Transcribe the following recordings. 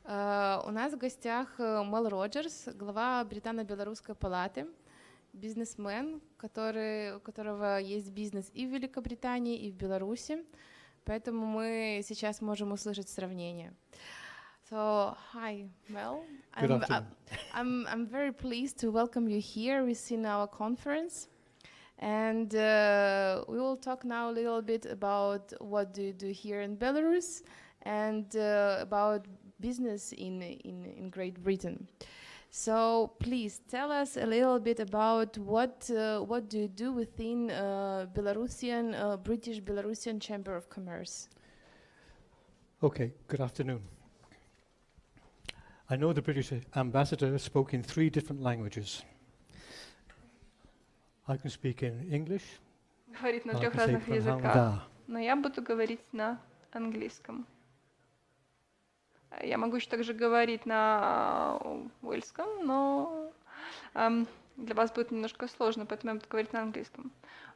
У нас в гостях Мел Роджерс, глава Британо-Белорусской палаты, бизнесмен, у которого есть бизнес и в Великобритании, и в Беларуси, поэтому мы сейчас можем услышать сравнение. So, hi, Mel. Good afternoon. I'm very pleased to welcome you here within our conference. And we will talk now a little bit about what do you do here in Belarus and about business in Great Britain. So please tell us a little bit about what do you do within British Belarusian Chamber of Commerce. Okay, good afternoon. I know the British ambassador spoke in 3 different languages. I can speak in English. Говорит на I 3 can say разных from языках, Hangda. но я буду говорить на английском. Я могу еще также говорить на уэльском, но для вас будет немножко сложно, поэтому я буду говорить на английском.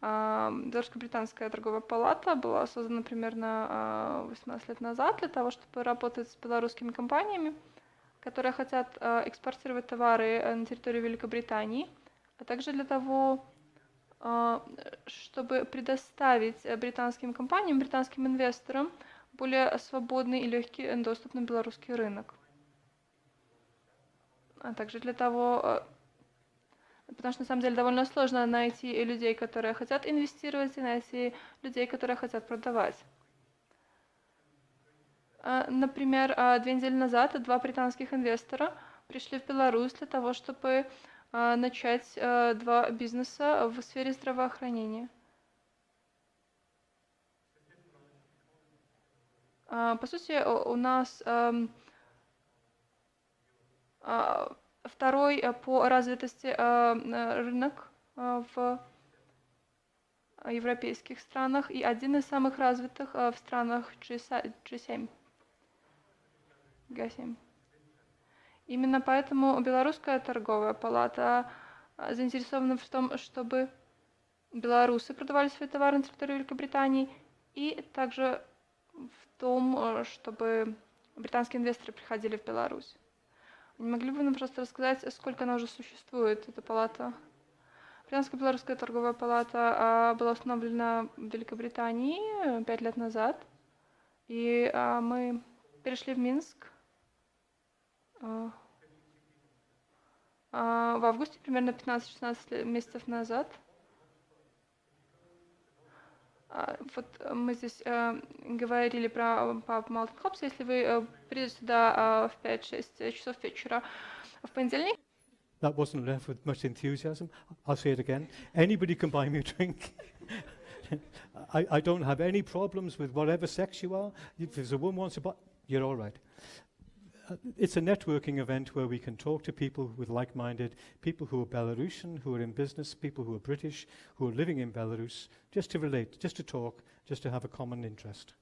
Белорусско-британская торговая палата была создана примерно 18 лет назад для того, чтобы работать с белорусскими компаниями, которые хотят экспортировать товары на территорию Великобритании, а также для того, чтобы предоставить британским компаниям, британским инвесторам более свободный и легкий доступ на белорусский рынок. А также для того, потому что на самом деле довольно сложно найти людей, которые хотят инвестировать, и найти людей, которые хотят продавать. Например, 2 недели назад 2 британских инвестора пришли в Беларусь для того, чтобы начать 2 бизнеса в сфере здравоохранения. По сути, у нас второй по развитости рынок в европейских странах и один из самых развитых в странах G7. Именно поэтому Белорусская торговая палата заинтересована в том, чтобы белорусы продавали свои товары на территории Великобритании, и также в том, чтобы британские инвесторы приходили в Беларусь. Не могли бы вы нам просто рассказать, сколько она уже существует, эта палата? Британско-белорусская торговая палата была установлена в Великобритании 5 лет назад, и мы перешли в Минск в августе, примерно 15-16 месяцев назад. Вот мы здесь говорили про паб Mountain Hops. Если вы придете сюда в 5-6 часов вечера в понедельник. That wasn't left with much enthusiasm. I'll say it again. Anybody can buy me a drink. I don't have any problems with whatever sex you are. If there's a woman wants to buy, you're all right. It's a networking event where we can talk to people with like-minded, people who are Belarusian, who are in business, people who are British, who are living in Belarus, just to relate, just to talk, just to have a common interest.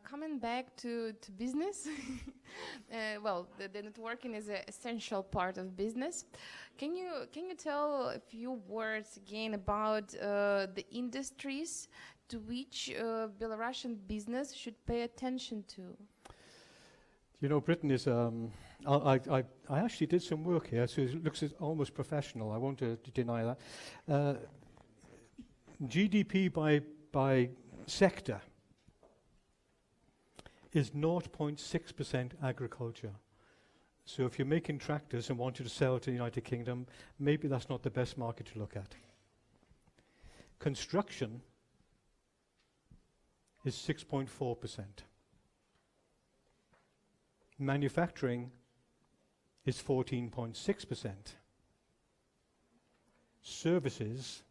Coming back to business, well, the networking is an essential part of business. Can you tell a few words again about the industries to which Belarusian business should pay attention to? You know, Britain is, I actually did some work here, so it looks almost professional. I won't deny that. GDP by sector is 0.6% agriculture. So if you're making tractors and wanted to sell to the United Kingdom, maybe that's not the best market to look at. Construction is 6.4%. Manufacturing is 14.6%. Services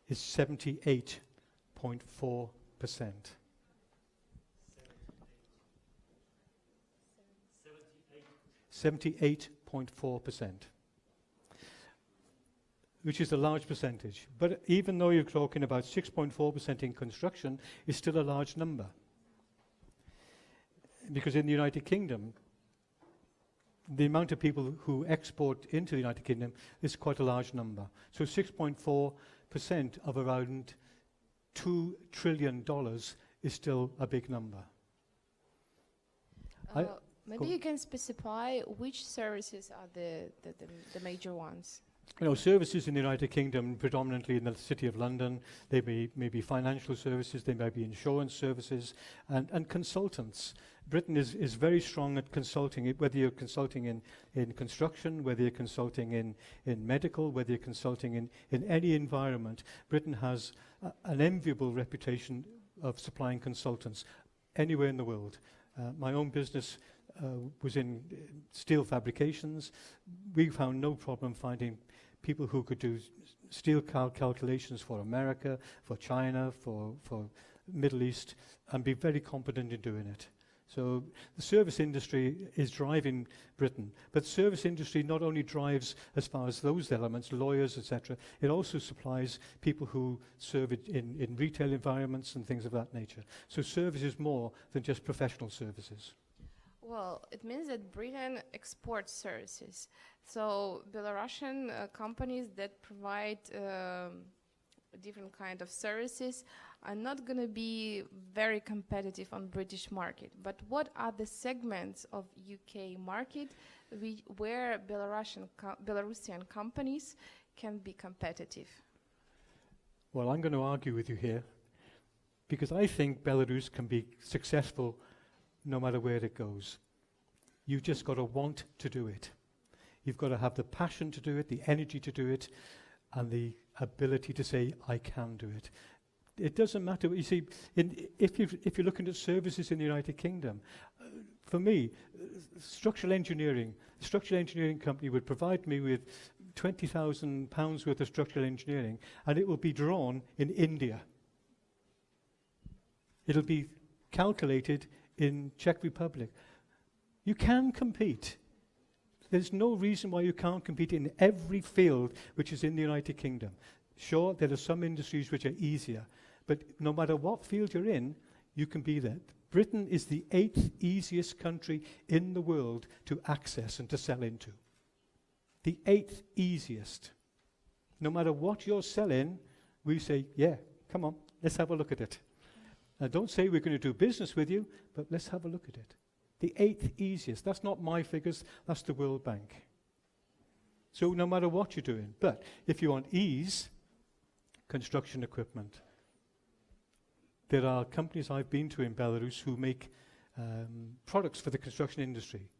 is 78.4%. 78.4%, which is a large percentage. But even though you're talking about 6.4% in construction, it's still a large number. Because in the United Kingdom, the amount of people who export into the United Kingdom is quite a large number. So 6.4% of around $2 trillion is still a big number. Maybe you can specify which services are the major ones. You know, services in the United Kingdom, predominantly in the City of London, they may be financial services, they may be insurance services, and consultants. Britain is very strong at consulting, whether you're consulting in construction, whether you're consulting in medical, whether you're consulting in any environment. Britain has an enviable reputation of supplying consultants anywhere in the world. My own business was in steel fabrications. We found no problem finding people who could do steel calculations for America, for China, for Middle East, and be very competent in doing it. So the service industry is driving Britain, but service industry not only drives as far as those elements, lawyers, etc., it also supplies people who serve it in retail environments and things of that nature. So service is more than just professional services. Well, it means that Britain exports services. So Belarusian companies that provide different kind of services are not going to be very competitive on British market. But what are the segments of UK market where Belarusian companies can be competitive? Well, I'm going to argue with you here, because I think Belarus can be successful no matter where it goes. You've just got to want to do it. You've got to have the passion to do it, the energy to do it, and the ability to say, I can do it. It doesn't matter. You see, if you're looking at services in the United Kingdom, for me, structural engineering company would provide me with £20,000 worth of structural engineering, and it will be drawn in India. It'll be calculated in Czech Republic. You can compete. There's no reason why you can't compete in every field which is in the United Kingdom. Sure, there are some industries which are easier, but no matter what field you're in, you can be there. Britain is the 8th easiest country in the world to access and to sell into. The 8th easiest. No matter what you're selling, we say, yeah, come on, let's have a look at it. Now, don't say we're going to do business with you, but let's have a look at it. The 8th easiest. That's not my figures, that's the World Bank. So no matter what you're doing. But if you want ease, construction equipment. There are companies I've been to in Belarus who make products for the construction industry.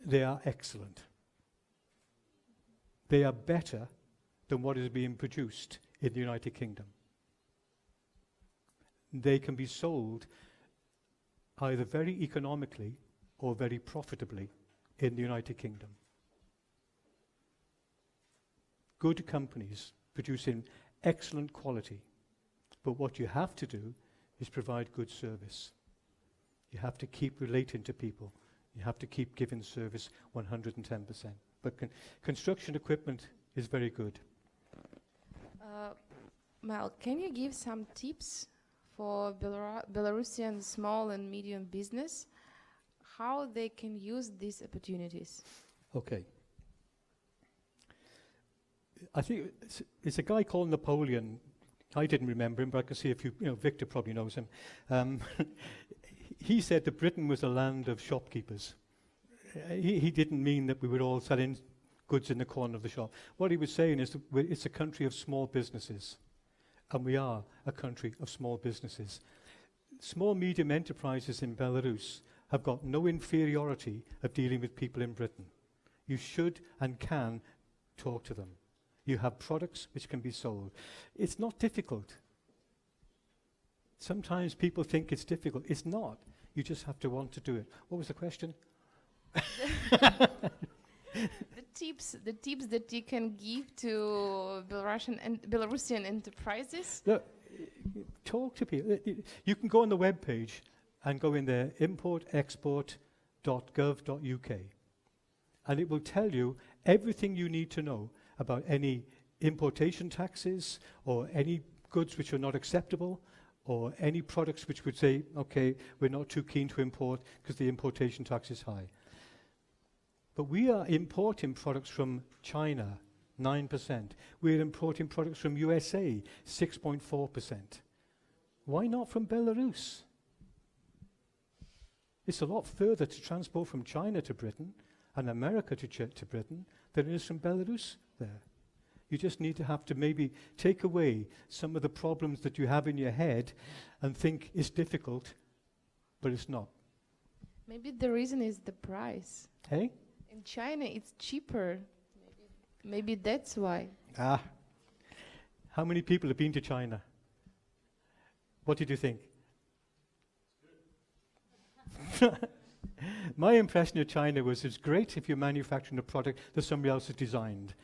They are excellent. They are better than what is being produced in the United Kingdom. They can be sold either very economically or very profitably in the United Kingdom. Good companies producing excellent quality, but what you have to do is provide good service. You have to keep relating to people. You have to keep giving service 110%. But construction equipment is very good. Mel, can you give some tips for Belarusian small and medium business, how they can use these opportunities? Okay. I think it's a guy called Napoleon. I didn't remember him, but I can see if Victor probably knows him. He said that Britain was a land of shopkeepers. He didn't mean that we were all selling goods in the corner of the shop. What he was saying is that it's a country of small businesses. And we are a country of small businesses. Small, medium enterprises in Belarus have got no inferiority of dealing with people in Britain. You should and can talk to them. You have products which can be sold. It's not difficult. Sometimes people think it's difficult. It's not. You just have to want to do it. What was the question? The tips that you can give to Belarusian enterprises? Look, talk to people. You can go on the web page and go in there, importexport.gov.uk, and it will tell you everything you need to know about any importation taxes or any goods which are not acceptable or any products which would say, okay, we're not too keen to import because the importation tax is high. But we are importing products from China, 9%. We're importing products from USA, 6.4%. Why not from Belarus? It's a lot further to transport from China to Britain and America to Britain than it is from Belarus there. You just need to have to maybe take away some of the problems that you have in your head and think it's difficult, but it's not. Maybe the reason is the price. Hey? In China, it's cheaper. Maybe that's why. How many people have been to China? What did you think? My impression of China was it's great if you're manufacturing a product that somebody else has designed.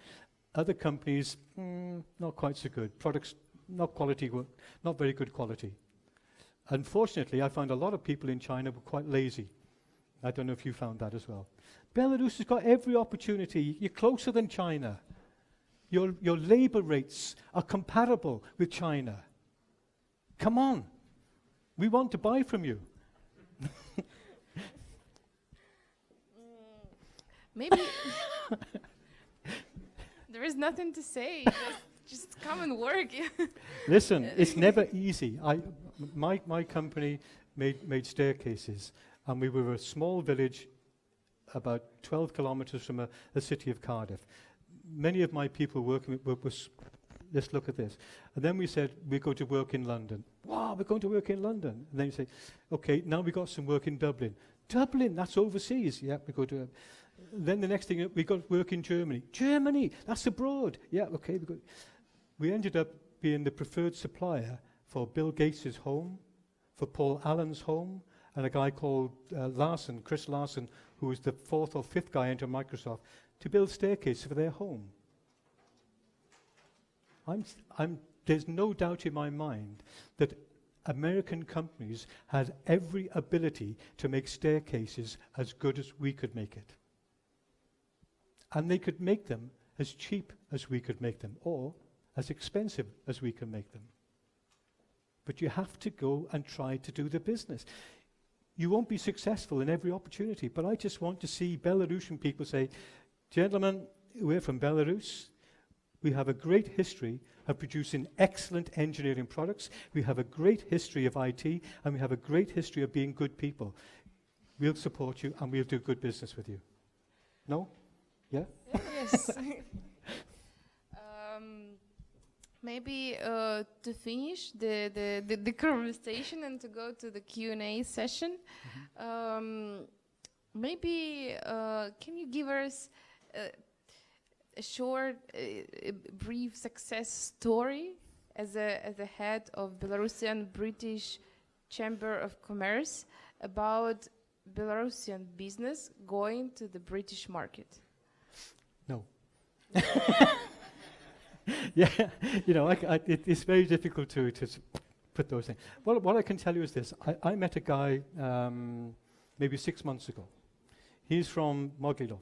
Other companies, not quite so good. Products, not very good quality. Unfortunately, I found a lot of people in China were quite lazy. I don't know if you found that as well. Belarus has got every opportunity. You're closer than China. Your labor rates are comparable with China. Come on. We want to buy from you. Maybe there is nothing to say. Just come and work. Listen, it's never easy. My company made staircases, and we were a small village about 12 kilometers from the city of Cardiff. Many of my people working was let's look at this. And then we said, we go to work in London. Wow, we're going to work in London. And then you say, okay, now we got some work in Dublin. Dublin, that's overseas. Yeah, we go to... Then the next thing, we got work in Germany. Germany, that's abroad. Yeah, okay. We ended up being the preferred supplier for Bill Gates' home, for Paul Allen's home, and a guy called Larson, Chris Larson, who was the fourth or fifth guy into Microsoft, to build staircases for their home. There's no doubt in my mind that American companies had every ability to make staircases as good as we could make it. And they could make them as cheap as we could make them, or as expensive as we can make them. But you have to go and try to do the business. You won't be successful in every opportunity, but I just want to see Belarusian people say, gentlemen, we're from Belarus. We have a great history of producing excellent engineering products. We have a great history of IT, and we have a great history of being good people. We'll support you, and we'll do good business with you. No? Yeah? Yes. Maybe to finish the conversation and to go to the Q&A session, maybe can you give us a short, brief success story as a head of Belarusian British Chamber of Commerce about Belarusian business going to the British market? No. Yeah, you know, it's very difficult to put those things. What I can tell you is this. I met a guy maybe 6 months ago. He's from Mogilo.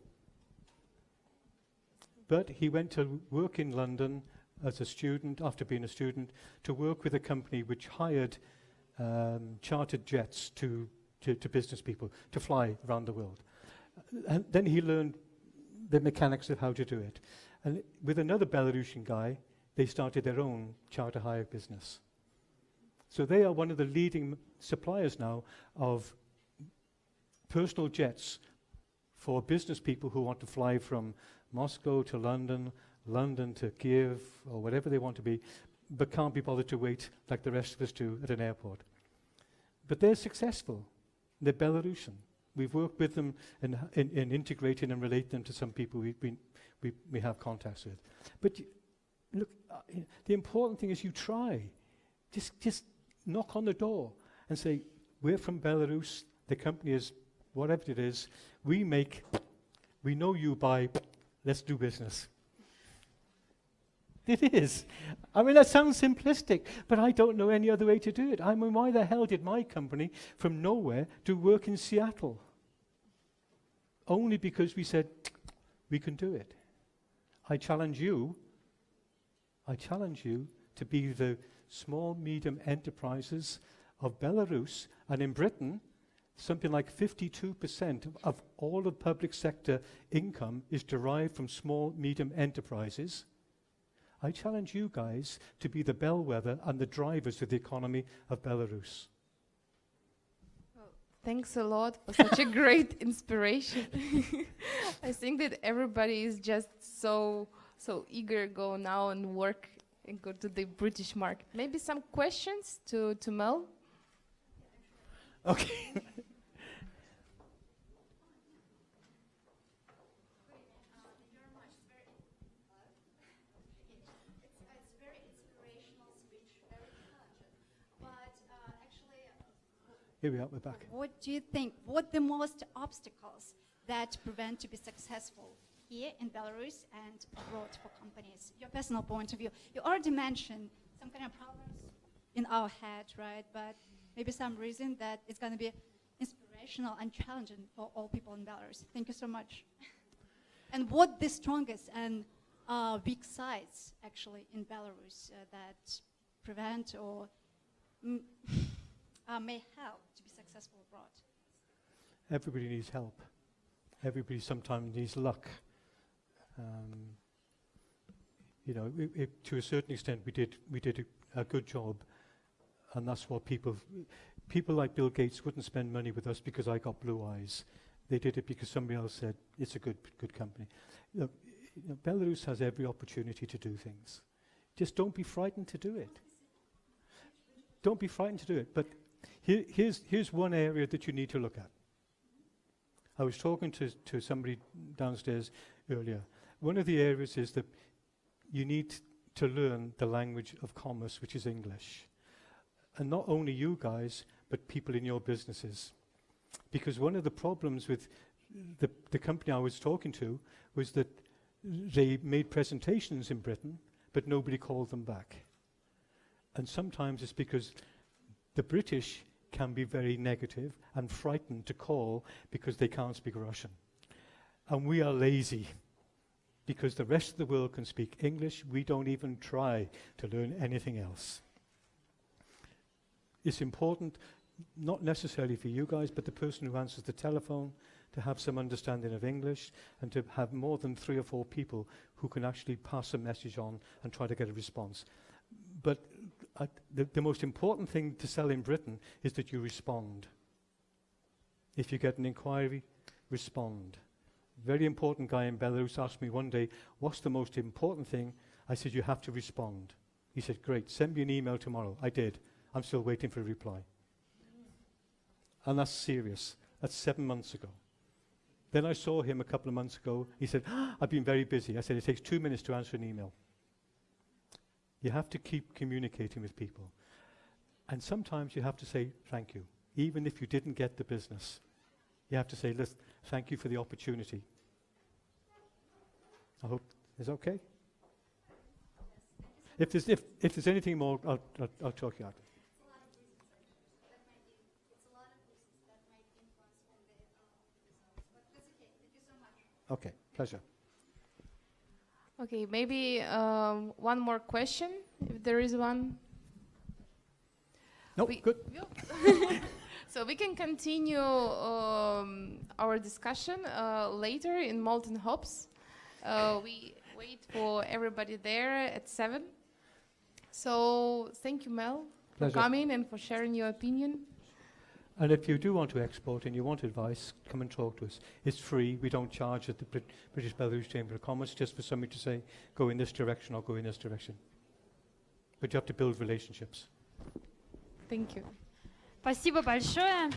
But he went to work in London as a student, after being a student, to work with a company which hired chartered jets to business people to fly around the world. And then he learned the mechanics of how to do it. And with another Belarusian guy, they started their own charter hire business. So they are one of the leading suppliers now of personal jets for business people who want to fly from Moscow to London, London to Kiev, or whatever they want to be, but can't be bothered to wait like the rest of us do at an airport. But they're successful. They're Belarusian. We've worked with them in integrating and relating them to some people we have contacts with. But look, the important thing is you try. Just knock on the door and say, we're from Belarus, the company is whatever it is, we know you buy, let's do business. It is. I mean, that sounds simplistic, but I don't know any other way to do it. I mean, why the hell did my company from nowhere do work in Seattle? Only because we said, we can do it. I challenge you to be the small, medium enterprises of Belarus, and in Britain, something like 52% of all the public sector income is derived from small, medium enterprises. I challenge you guys to be the bellwether and the drivers of the economy of Belarus. Well, Thanks a lot for such a great inspiration. I think that everybody is just so eager go now and work and go to the British market. Maybe some questions to Mel? Okay. It's very inspirational speech, very intelligent. But actually, Here we are, we're back. what do you think? What the most obstacles that prevent to be successful here in Belarus and abroad for companies? Your personal point of view. You already mentioned some kind of problems in our head, right? But maybe some reason that it's going to be inspirational and challenging for all people in Belarus. Thank you so much. And what the strongest and weak sides actually in Belarus that prevent or may help to be successful abroad? Everybody needs help. Everybody sometimes needs luck. To a certain extent, we did a good job, and that's what people like Bill Gates wouldn't spend money with us because I got blue eyes. They did it because somebody else said it's a good company. Look, Belarus has every opportunity to do things. Just don't be frightened to do it. Don't be frightened to do it. But here's one area that you need to look at. I was talking to somebody downstairs earlier. One of the areas is that you need to learn the language of commerce, which is English. And not only you guys, but people in your businesses. Because one of the problems with the company I was talking to was that they made presentations in Britain, but nobody called them back. And sometimes it's because the British can be very negative and frightened to call because they can't speak Russian. And we are lazy because the rest of the world can speak English. We don't even try to learn anything else. It's important, not necessarily for you guys, but the person who answers the telephone to have some understanding of English and to have more than 3 or 4 people who can actually pass a message on and try to get a response. But the most important thing to sell in Britain is that you respond. If you get an inquiry, respond. Very important guy in Belarus asked me one day, what's the most important thing? I said, you have to respond. He said, great, send me an email tomorrow. I did. I'm still waiting for a reply. And that's serious. That's 7 months ago. Then I saw him a couple of months ago. He said, I've been very busy. I said, it takes 2 minutes to answer an email. You have to keep communicating with people. And sometimes you have to say thank you, even if you didn't get the business. You have to say, listen, thank you for the opportunity. I hope it's okay. If there's anything more, I'll talk you out. Okay, pleasure. Okay, maybe one more question, if there is one. No, good. So we can continue our discussion later in Molten Hops. We wait for everybody there at 7. So thank you, Mel, for coming and for sharing your opinion. And if you do want to export and you want advice, come and talk to us. It's free. We don't charge at the British Belarus Chamber of Commerce just for somebody to say, go in this direction or go in this direction. But you have to build relationships. Thank you. Спасибо большое.